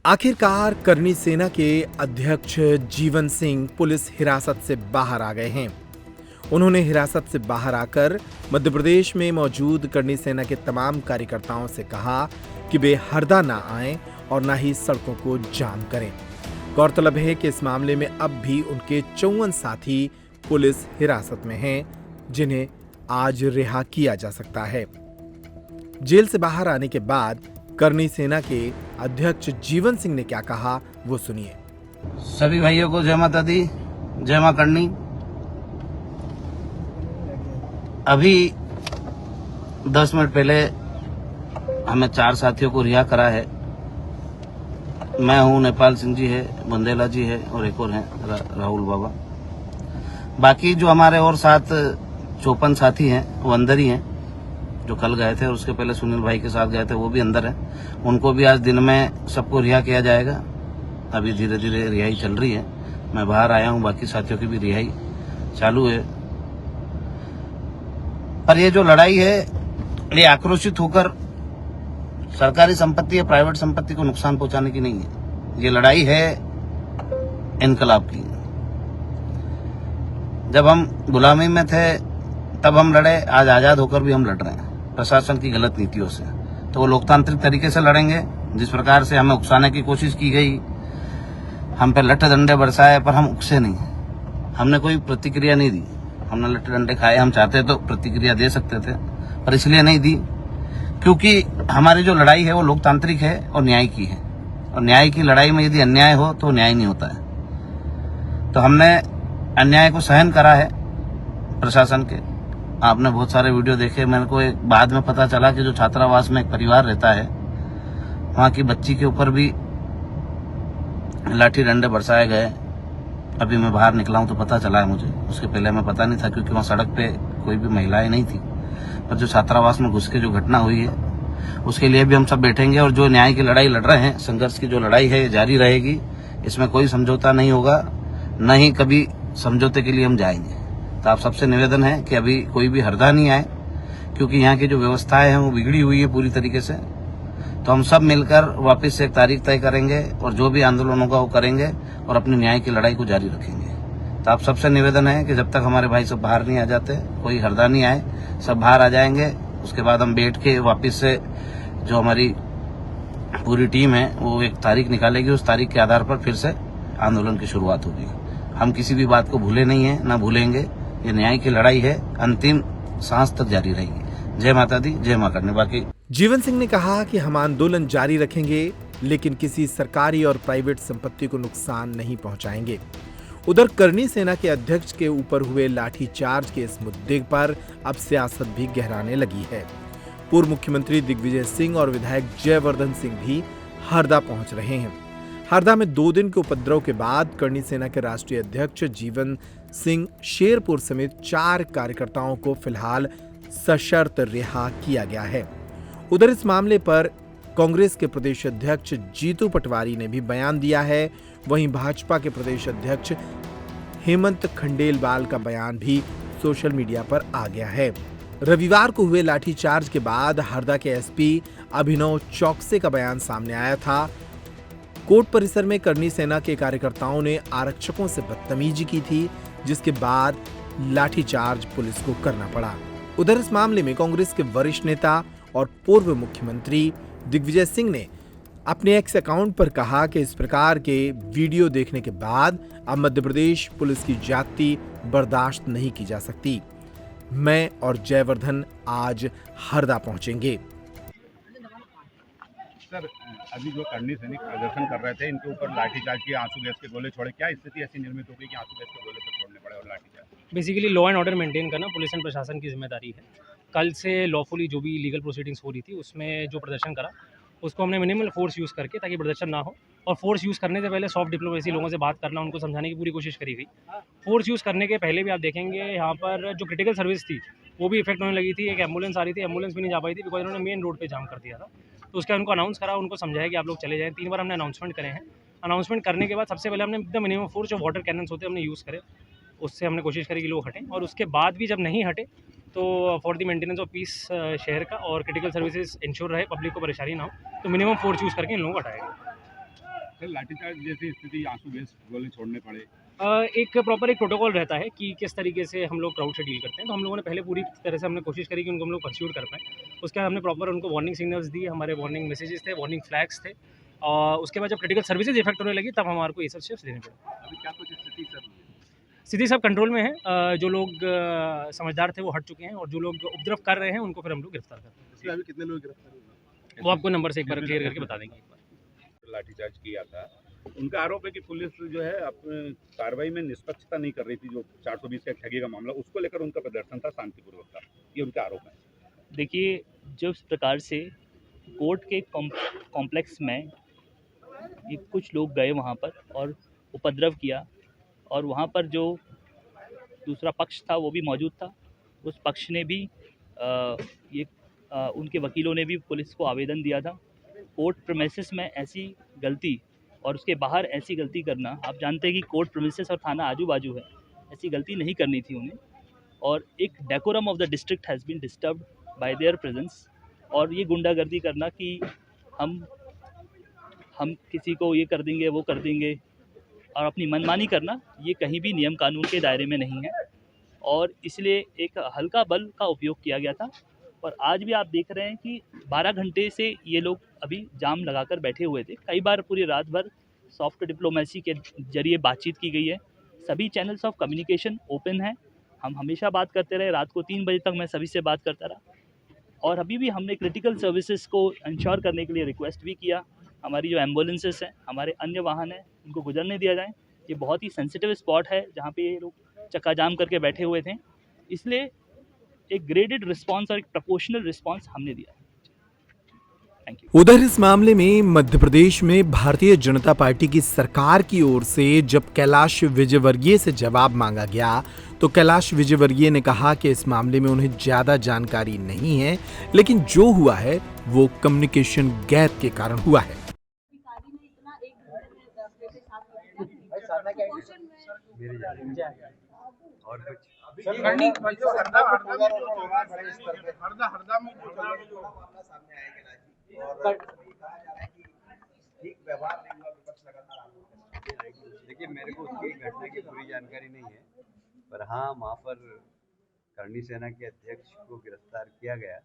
आखिरकार करनी सेना के अध्यक्ष जीवन सिंह पुलिस हिरासत से बाहर आ गए हैं। उन्होंने हिरासत से बाहर आकर मध्य प्रदेश में मौजूद करनी सेना के तमाम कार्यकर्ताओं से कहा कि वे हरदा ना आएं और ना ही सड़कों को जाम करें। गौरतलब है कि इस मामले में अब भी उनके 54 साथी पुलिस हिरासत में हैं, जिन्हें आज रिहा किया जा सकता है। जेल से बाहर आने के बाद करनी सेना के अध्यक्ष जीवन सिंह ने क्या कहा, वो सुनिए। सभी भाइयों को जय माता दी, जय मां करनी। अभी 10 मिनट पहले हमें 4 साथियों को रिहा करा है। मैं हूं, नेपाल सिंह जी है, बंदेला जी है और एक और हैं राहुल बाबा। बाकी जो हमारे और साथ 54 साथी हैं वो अंदर ही हैं, जो कल गए थे और उसके पहले सुनील भाई के साथ गए थे, वो भी अंदर हैं। उनको भी आज दिन में सबको रिहा किया जाएगा। अभी धीरे धीरे रिहाई चल रही है। मैं बाहर आया हूं, बाकी साथियों की भी रिहाई चालू है। पर ये जो लड़ाई है, ये आक्रोशित होकर सरकारी संपत्ति या प्राइवेट संपत्ति को नुकसान पहुंचाने की नहीं है। ये लड़ाई है इनकलाब की। जब हम गुलामी में थे तब हम लड़े, आज आजाद होकर भी हम लड़ रहे हैं प्रशासन की गलत नीतियों से। तो वो लोकतांत्रिक तरीके से लड़ेंगे। जिस प्रकार से हमें उकसाने की कोशिश की गई, हम पे लट्ठे डंडे बरसाए, पर हम उकसे नहीं, हमने कोई प्रतिक्रिया नहीं दी। हमने लट्ठे डंडे खाए, हम चाहते तो प्रतिक्रिया दे सकते थे, पर इसलिए नहीं दी क्योंकि हमारी जो लड़ाई है वो लोकतांत्रिक है और न्याय की है। और न्याय की लड़ाई में यदि अन्याय हो तो न्याय नहीं होता है। तो हमने अन्याय को सहन करा है प्रशासन के। आपने बहुत सारे वीडियो देखे। मेरे को एक बाद में पता चला कि जो छात्रावास में एक परिवार रहता है, वहां की बच्ची के ऊपर भी लाठी डंडे बरसाए गए। अभी मैं बाहर निकला हूं तो पता चला है मुझे, उसके पहले मैं पता नहीं था क्योंकि वहां सड़क पे कोई भी महिलाएं नहीं थी। पर जो छात्रावास में घुस के जो घटना हुई है, उसके लिए भी हम सब बैठेंगे और जो न्याय की लड़ाई लड़ रहे हैं, संघर्ष की जो लड़ाई है, जारी रहेगी। इसमें कोई समझौता नहीं होगा, न ही कभी समझौते के लिए हम जाएंगे। तो आप सबसे निवेदन है कि अभी कोई भी हरदा नहीं आए, क्योंकि यहाँ की जो व्यवस्थाएं हैं वो बिगड़ी हुई है पूरी तरीके से। तो हम सब मिलकर वापस से एक तारीख तय करेंगे और जो भी आंदोलन होगा वो करेंगे और अपनी न्याय की लड़ाई को जारी रखेंगे। तो आप सबसे निवेदन है कि जब तक हमारे भाई सब बाहर नहीं आ जाते, कोई हरदा नहीं आए, सब बाहर आ जाएंगे। उसके बाद हम बैठ के वापस से जो हमारी पूरी टीम है वो एक तारीख निकालेगी। उस तारीख के आधार पर फिर से आंदोलन की शुरुआत होगी। हम किसी भी बात को भूले नहीं है, ना भूलेंगे। ये न्याय की लड़ाई है, अंतिम सांस तक जारी रहेगी। जय माता दी, जय मां करनी। बाकी जीवन सिंह ने कहा कि हम आंदोलन जारी रखेंगे, लेकिन किसी सरकारी और प्राइवेट संपत्ति को नुकसान नहीं पहुंचाएंगे। उधर करनी सेना के अध्यक्ष के ऊपर हुए लाठीचार्ज के इस मुद्दे पर अब सियासत भी गहराने लगी है। पूर्व मुख्यमंत्री दिग्विजय सिंह और विधायक जयवर्धन सिंह भी हरदा पहुंच रहे हैं। हरदा में 2 दिन के उपद्रव के बाद करनी सेना के राष्ट्रीय अध्यक्ष जीवन सिंह शेरपुर समेत 4 कार्यकर्ताओं को फिलहाल सशर्त रिहा किया गया है। उधर इस मामले पर कांग्रेस के प्रदेश अध्यक्ष जीतू पटवारी ने भी बयान दिया है। वहीं भाजपा के प्रदेश अध्यक्ष हेमंत खंडेलवाल का बयान भी सोशल मीडिया पर आ गया है। रविवार को हुए लाठीचार्ज के बाद हरदा के एसपी अभिनव चौकसे का बयान सामने आया था। कोर्ट परिसर में करनी सेना के कार्यकर्ताओं ने आरक्षकों से बदतमीजी की थी, जिसके बाद लाठीचार्ज पुलिस को करना पड़ा। उधर इस मामले में कांग्रेस के वरिष्ठ नेता और पूर्व मुख्यमंत्री दिग्विजय सिंह ने अपने एक्स अकाउंट पर कहा कि इस प्रकार के वीडियो देखने के बाद अब मध्य प्रदेश पुलिस की ज्यादती बर्दाश्त नहीं की जा सकती। मैं और जयवर्धन आज हरदा पहुंचेंगे। सर, अभी जो करनी सैनिक प्रदर्शन कर रहे थे, इनके ऊपर लाठीचार्ज किया, आंसू गैस के गोले छोड़े। क्या स्थिति ऐसी निर्मित हो गई कि आंसू गैस के गोले तक छोड़ने पड़े और lathi charge? Basically law and order maintain करना पुलिस एंड प्रशासन की जिम्मेदारी है। कल से लॉफुली जो भी लीगल प्रोसीडिंग्स हो रही थी, उसमें जो प्रदर्शन करा उसको हमने मिनिमल फोर्स यूज़ करके, ताकि प्रदर्शन ना हो। और फोर्स यूज़ करने से पहले सॉफ्ट डिप्लोमेसी, लोगों से बात करना, उनको समझाने की पूरी कोशिश करी गई। फोर्स यूज़ करने के पहले भी आप देखेंगे यहाँ पर जो क्रिटिकल सर्विस थी वो भी इफेक्ट होने लगी थी। एक एम्बुलेंस आ रही थी, एम्बुलेंस भी नहीं जा पाई थी बिकॉज उन्होंने मेन रोड पे जाम कर दिया था। तो उसके उनको अनाउंस करा, उनको समझाया कि आप लोग चले जाएँ। 3 बार हमने अनाउंसमेंट करे हैं। अनाउंसमेंट करने के बाद सबसे पहले हमने द मिनिमम फोर्स जो वाटर कैनन्स होते हैं हमने यूज़ करे, उससे हमने कोशिश करी कि लोग हटें। और उसके बाद भी जब नहीं हटे तो for the maintenance of peace शहर का और क्रिटिकल सर्विसेज इंश्योर रहे, पब्लिक को परेशानी ना हो, तो मिनिमम फोर्स यूज़ करके इन लोगों को हटाएगा। सर लाठीचार्ज जैसी स्थिति, आंसू गैस गोले छोड़ने पड़े। एक प्रॉपर एक प्रोटोकॉल रहता है कि किस तरीके से हम लोग क्राउड से डील करते हैं। तो हम लोगों ने पहले पूरी तरह से हमने कोशिश करी कि उनको हम लोग परस्यूट कर पाएँ। उसके बाद हमने प्रॉपर उनको वार्निंग सिग्नल्स दिए, हमारे वार्निंग मैसेजेस थे, वार्निंग फ्लैग्स थे। और उसके बाद जब क्रिटिकल सर्विसेज इफेक्ट होने लगी तब हमारे को ये सब स्टेप्स लेने पड़े। अभी क्या कुछ स्थिति सर? स्थिति सब कंट्रोल में है। जो लोग समझदार थे वो हट चुके हैं और जो लोग उपद्रव कर रहे हैं उनको फिर हम लोग गिरफ्तार कर रहे हैं। अभी कितने लोग गिरफ्तार हुए? वो आपको नंबर से एक बार क्लियर करके बता देंगे। एक बार लाठीचार्ज किया था, उनका आरोप है कि पुलिस जो है कार्रवाई में निष्पक्षता नहीं कर रही थी। जो 420 का ठगी का मामला, उसको लेकर उनका प्रदर्शन था शांतिपूर्वक था, ये उनका आरोप है। देखिए, जिस प्रकार से कोर्ट के कॉम्प्लेक्स में ये कुछ लोग गए वहाँ पर और उपद्रव किया, और वहाँ पर जो दूसरा पक्ष था वो भी मौजूद था। उस पक्ष ने भी उनके वकीलों ने भी पुलिस को आवेदन दिया था। कोर्ट प्रेमिसेस में ऐसी गलती और उसके बाहर ऐसी गलती करना, आप जानते हैं कि कोर्ट प्रेमिसेस और थाना आजू बाजू है, ऐसी गलती नहीं करनी थी उन्हें। और एक decorum of the district has been disturbed by their presence. और ये गुंडागर्दी करना कि हम किसी को ये कर देंगे, वो कर देंगे, और अपनी मनमानी करना, ये कहीं भी नियम कानून के दायरे में नहीं है। और इसलिए एक हल्का बल का उपयोग किया गया था। और आज भी आप देख रहे हैं कि 12 घंटे से ये लोग अभी जाम लगाकर बैठे हुए थे। कई बार पूरी रात भर सॉफ्ट डिप्लोमेसी के जरिए बातचीत की गई है। सभी चैनल्स ऑफ कम्युनिकेशन ओपन हैं। हम हमेशा बात करते रहे, रात को 3 बजे तक मैं सभी से बात करता रहा। और अभी भी हमने क्रिटिकल सर्विसेज को इंश्योर करने के लिए रिक्वेस्ट भी किया। हमारी जो एम्बुलेंसेस हैं, हमारे अन्य वाहन हैं, उनको गुजरने दिया जाए। ये बहुत ही सेंसिटिव स्पॉट है जहाँ पे ये लोग चक्का जाम करके बैठे हुए थे। इसलिए एक ग्रेडेड रिस्पांस और एक प्रोपोर्शनल रिस्पांस हमने दिया। Thank you. उधर इस मामले में मध्य प्रदेश में भारतीय जनता पार्टी की सरकार की ओर से जब कैलाश विजयवर्गीय से जवाब मांगा गया तो कैलाश विजयवर्गीय ने कहा कि इस मामले में उन्हें ज्यादा जानकारी नहीं है, लेकिन जो हुआ है वो कम्युनिकेशन गैप के कारण हुआ है। देखिए, मेरे को उसकी घटना की पूरी जानकारी नहीं है, पर हाँ, वहाँ पर करणी सेना के अध्यक्ष को गिरफ्तार किया गया।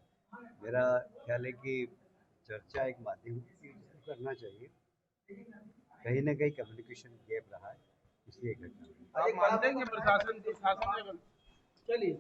मेरा ख्याल है कि चर्चा एक माध्यम करना चाहिए। कहीं ना कहीं कम्युनिकेशन गैप रहा है, इसलिए घटना। आप मानते हैं कि प्रशासन चलिए